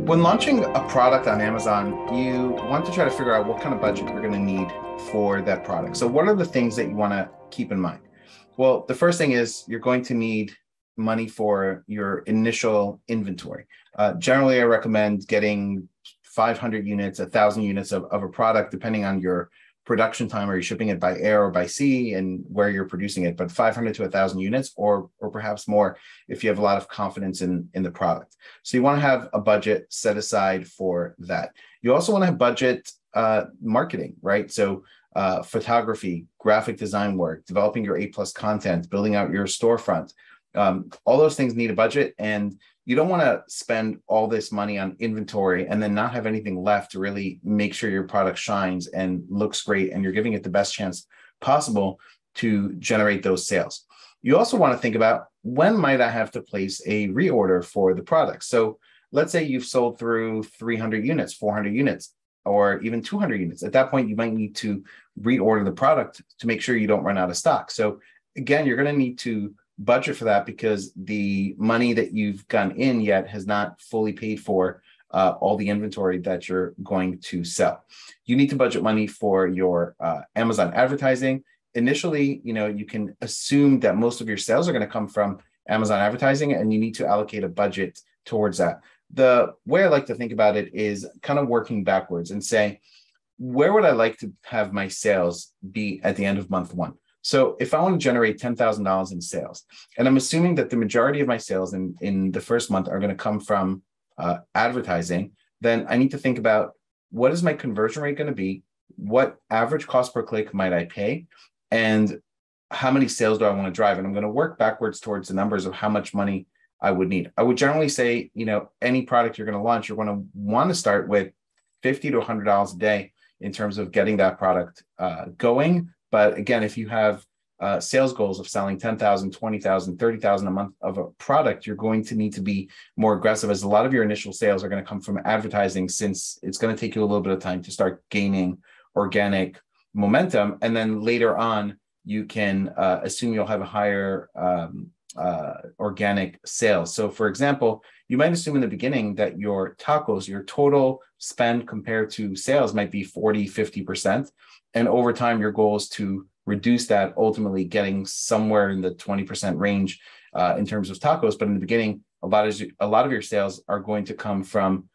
When launching a product on Amazon, you want to try to figure out what kind of budget you're going to need for that product. So what are the things that you want to keep in mind? Well, the first thing is you're going to need money for your initial inventory. Generally, I recommend getting 500 units, 1,000 units of a product, depending on your production time. Are you shipping it by air or by sea and where you're producing it? But 500 to 1,000 units or perhaps more if you have a lot of confidence in the product. So you want to have a budget set aside for that. You also want to have budget marketing, right? So photography, graphic design work, developing your A+ content, building out your storefront. All those things need a budget, and you don't want to spend all this money on inventory and then not have anything left to really make sure your product shines and looks great and you're giving it the best chance possible to generate those sales. You also want to think about, when might I have to place a reorder for the product? So let's say you've sold through 300 units, 400 units, or even 200 units. At that point, you might need to reorder the product to make sure you don't run out of stock. So again, you're going to need to budget for that because the money that you've gotten in yet has not fully paid for all the inventory that you're going to sell. You need to budget money for your Amazon advertising. Initially, you can assume that most of your sales are going to come from Amazon advertising, and you need to allocate a budget towards that. The way I like to think about it is kind of working backwards and say, where would I like to have my sales be at the end of month one? So if I want to generate $10,000 in sales, and I'm assuming that the majority of my sales in the first month are going to come from advertising, then I need to think about, what is my conversion rate going to be? What average cost per click might I pay? And how many sales do I want to drive? And I'm going to work backwards towards the numbers of how much money I would need. I would generally say, any product you're going to launch, you're going to want to start with $50 to $100 a day in terms of getting that product going. But again, if you have sales goals of selling 10,000, 20,000, 30,000 a month of a product, you're going to need to be more aggressive, as a lot of your initial sales are going to come from advertising, since it's going to take you a little bit of time to start gaining organic momentum. And then later on, you can assume you'll have a higher organic sales. So for example, you might assume in the beginning that your tacos, your total spend compared to sales might be 40, 50%. And over time, your goal is to reduce that, ultimately getting somewhere in the 20% range in terms of tacos. But in the beginning, a lot of your sales are going to come from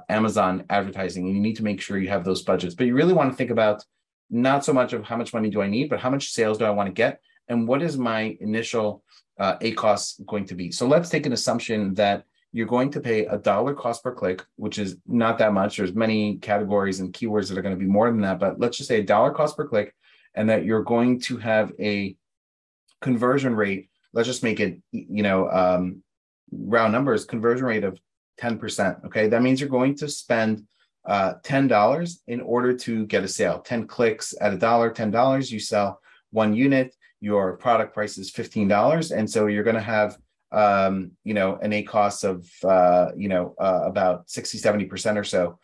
Amazon advertising, and you need to make sure you have those budgets. But you really want to think about not so much of how much money do I need, but how much sales do I want to get, and what is my initial ACoS going to be. So let's take an assumption that you're going to pay $1 cost per click, which is not that much. There's many categories and keywords that are going to be more than that, but let's just say $1 cost per click, and that you're going to have a conversion rate. Let's just make it, round numbers, conversion rate of 10%. Okay, that means you're going to spend $10 in order to get a sale. 10 clicks at $1, $10. You sell one unit. Your product price is $15, and so you're going to have an ACoS of about 60-70% or so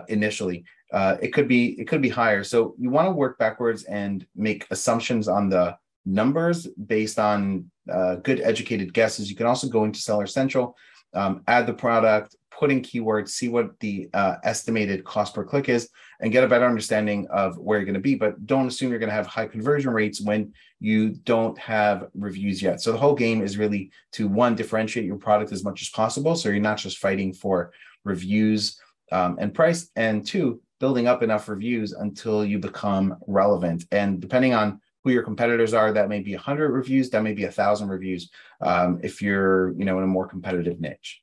initially. It could be higher. So you want to work backwards and make assumptions on the numbers based on good educated guesses. You can also go into Seller Central, add the product, put in keywords, see what the estimated cost per click is, and get a better understanding of where you're going to be. But don't assume you're going to have high conversion rates when you don't have reviews yet. So the whole game is really to, one, differentiate your product as much as possible, so you're not just fighting for reviews and price, and two, building up enough reviews until you become relevant. And depending on who your competitors are, that may be 100 reviews, that may be 1,000 reviews if you're in a more competitive niche.